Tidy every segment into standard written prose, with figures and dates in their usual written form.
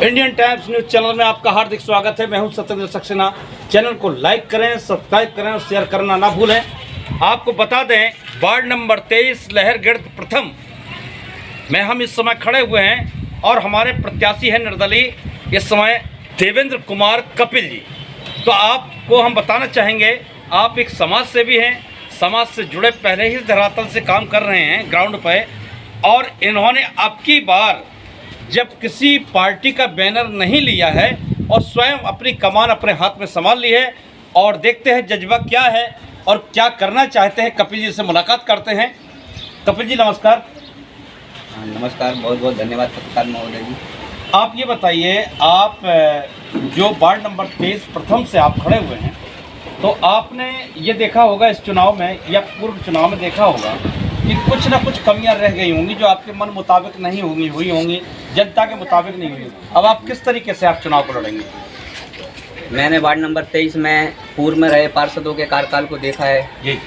Indian times news channel में आपका हार्दिक स्वागत है। मैं हूं सत्येंद्र सक्सेना। चैनल को लाइक करें, सब्सक्राइब करें और शेयर करना ना भूलें। आपको बता दें, वार्ड नंबर 23 लहरगढ़ प्रथम में हम इस समय खड़े हुए हैं और हमारे प्रत्याशी हैं निर्दलीय इस समय देवेंद्र कुमार कपिल जी। तो आपको हम बताना चाहेंगे, आप एक समाज सेवी हैं, समाज से जुड़े पहले ही धरातल से काम कर रहे हैं ग्राउंड पर, और इन्होंने अब की बार जब किसी पार्टी का बैनर नहीं लिया है और स्वयं अपनी कमान अपने हाथ में संभाल ली है, और देखते हैं जज्बा क्या है और क्या करना चाहते हैं। कपिल जी से मुलाकात करते हैं। कपिल जी नमस्कार। नमस्कार, बहुत बहुत धन्यवाद पत्रकार महोदय जी। आप ये बताइए, आप जो वार्ड नंबर 23 प्रथम से आप खड़े हुए हैं, तो आपने ये देखा होगा इस चुनाव में या पूर्व चुनाव में देखा होगा कि कुछ ना कुछ कमियां रह गई होंगी जो आपके मन मुताबिक नहीं हुई होंगी, जनता के मुताबिक नहीं हुई। अब आप किस तरीके से आप चुनाव को लड़ेंगे? मैंने वार्ड नंबर 23 में पूर्व में रहे पार्षदों के कार्यकाल को देखा है जी,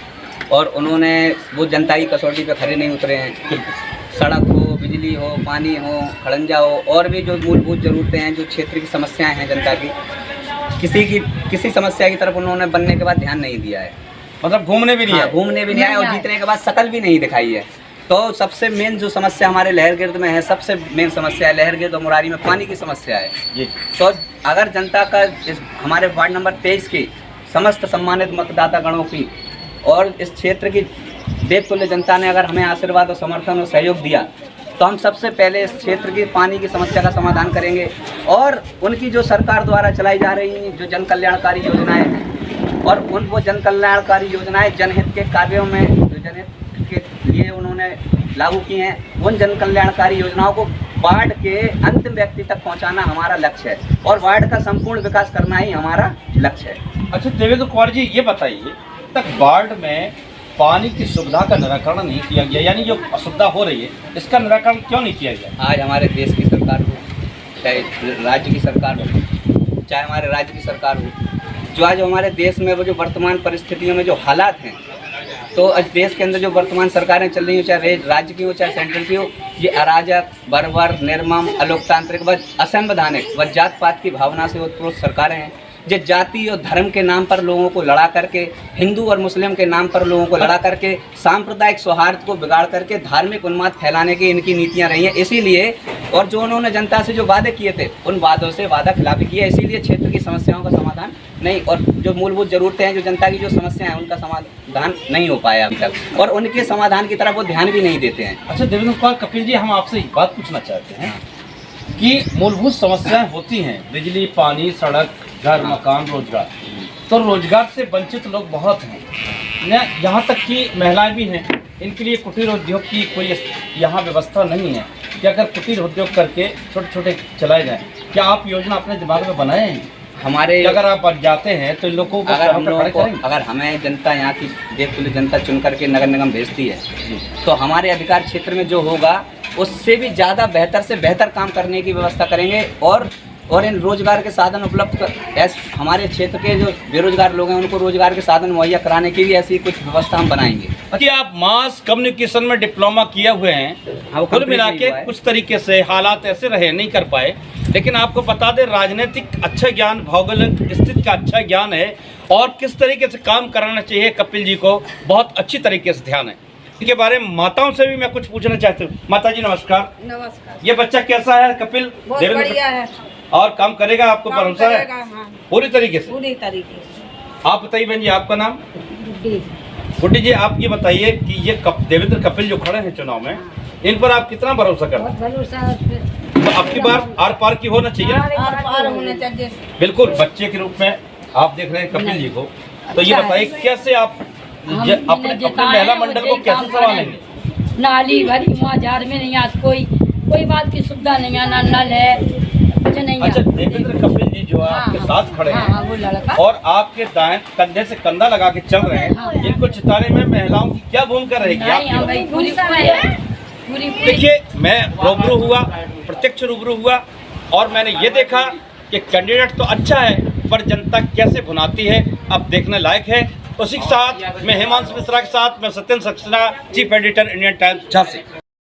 और उन्होंने वो जनता की कसौटी पे खड़े नहीं उतरे हैं। सड़क हो, बिजली हो, पानी हो, खड़ंजा हो, और भी जो मूलभूत ज़रूरतें हैं, जो क्षेत्र की समस्याएं हैं जनता की, किसी समस्या की तरफ उन्होंने बनने के बाद ध्यान नहीं दिया है। मतलब घूमने भी नहीं हाँ, घूमने भी नहीं आए और जीतने के बाद शकल भी नहीं दिखाई है। तो सबसे मेन जो समस्या हमारे लहरगढ़ में है, सबसे मेन समस्या है लहरगढ़ और मुरारी में पानी की समस्या है जी। तो अगर जनता का इस हमारे वार्ड नंबर 23 की समस्त सम्मानित मतदाता गणों की और इस क्षेत्र की देवतुल्य जनता ने अगर हमें आशीर्वाद और समर्थन और सहयोग दिया, तो हम सबसे पहले इस क्षेत्र की पानी की समस्या का समाधान करेंगे। और उनकी जो सरकार द्वारा चलाई जा रही जो जन कल्याणकारी योजनाएं हैं, और वो जन कल्याणकारी योजनाएं जनहित के कार्यों में जो जनहित के लिए उन्होंने लागू की हैं, उन जन कल्याणकारी योजनाओं को वार्ड के अंतिम व्यक्ति तक पहुंचाना हमारा लक्ष्य है और वार्ड का संपूर्ण विकास करना ही हमारा लक्ष्य है। अच्छा देवेंद्र कुमार जी, ये बताइए, तक वार्ड में पानी की सुविधा का निराकरण नहीं किया गया, यानी जो असुविधा हो रही है इसका निराकरण क्यों नहीं किया गया? आज हमारे देश की सरकार हो, चाहे राज्य की सरकार हो, चाहे हमारे राज्य की सरकार हो, जो आज हमारे देश में वो जो वर्तमान परिस्थितियों में जो हालात हैं, तो आज देश के अंदर जो वर्तमान सरकारें चल रही हो, चाहे राज्य की हो चाहे सेंट्रल की हो, ये अराजक, बर्बर, निर्मम, अलोकतांत्रिक व असंवैधानिक व जात पात की भावना से उत्प्रोत सरकारें हैं, जो जाति और धर्म के नाम पर लोगों को लड़ा करके, हिंदू और मुस्लिम के नाम पर लोगों को लड़ा करके, सांप्रदायिक सौहार्द को बिगाड़ करके धार्मिक उन्माद फैलाने की इनकी नीतियां रही हैं। इसीलिए और जो उन्होंने जनता से जो वादे किए थे, उन वादों से वादा खिलाफी किया, इसीलिए क्षेत्र की समस्याओं का समाधान नहीं, और जो मूलभूत ज़रूरतें हैं, जो जनता की जो समस्याएं हैं, उनका समाधान नहीं हो पाया अभी तक, और उनके समाधान की तरफ वो ध्यान भी नहीं देते हैं। अच्छा देवेंद्र कुमार कपिल जी, हम आपसे एक बात पूछना चाहते हैं कि मूलभूत समस्याएं होती हैं, बिजली, पानी, सड़क, घर, मकान, रोजगार, तो रोजगार से वंचित लोग बहुत हैं, यहाँ तक कि महिलाएं भी हैं। इनके लिए कुटीर उद्योग की कोई यहाँ व्यवस्था नहीं है कि अगर कुटीर उद्योग करके छोटे छोटे चलाए जाएं। क्या आप योजना अपने दिमाग में बनाए हैं? हमारे अगर आप जाते हैं तो इन लोगों को अगर हमें जनता यहाँ की देवतुल्य जनता चुन करके नगर निगम भेजती है, तो हमारे अधिकार क्षेत्र में जो होगा उससे भी ज़्यादा बेहतर से बेहतर काम करने की व्यवस्था करेंगे, और इन रोजगार के साधन उपलब्ध हमारे क्षेत्र के जो बेरोजगार लोग हैं उनको रोजगार के साधन मुहैया कराने की भी ऐसी कुछ व्यवस्था हम बनाएंगे। कि आप मास कम्युनिकेशन में डिप्लोमा किए हुए हैं, कुल मिला के कुछ तरीके से हालात ऐसे रहे, नहीं कर पाए, लेकिन आपको बता दें राजनीतिक अच्छा ज्ञान, भौगोलिक स्थिति का अच्छा ज्ञान है और किस तरीके से काम कराना चाहिए कपिल जी को बहुत अच्छी तरीके से ध्यान है। इसके बारे में माताओं से भी मैं कुछ पूछना चाहती हूँ। माता जी नमस्कार। नमस्कार। ये बच्चा कैसा है कपिल? बहुत बढ़िया है और काम करेगा, आपको भरोसा है? हाँ। पूरी तरीके से? पूरी तरीके से। आप बताइए बहन जी, आपका नाम? गुड्डी जी, आप ये बताइए कि ये देवेंद्र कपिल जो खड़े हैं चुनाव में, इन पर आप कितना भरोसा करते हैं? तो आपकी बार आर पार की होना चाहिए ना? आर पार होना चाहिए। बिल्कुल, बच्चे के रूप में आप देख रहे हैं कपिल जी को, तो ये बताइए कैसे आप अपने महिला मंडल को कैसे संभालेंगे? नाली भरी वहाँ झाड़ में नहीं आती, कोई बात की सुविधा नहीं है, ना नल है, कुछ नहीं है। अच्छा देवेंद्र कपिल जी जो आपके साथ खड़े हैं, वो लड़का और आपके दाएं कंधे से कंधा लगा के चल रहे हैं, इनको जिताने में महिलाओं की क्या भूमिका रहेगी? देखिए, मैं रूबरू हुआ, प्रत्यक्ष रूबरू हुआ, और मैंने ये देखा कि कैंडिडेट तो अच्छा है पर जनता कैसे भुनाती है, अब देखने लायक है। उसी के साथ मैं हेमांश मिश्रा के साथ मैं Satyendra Saxena, chief editor Indian times Jhansi.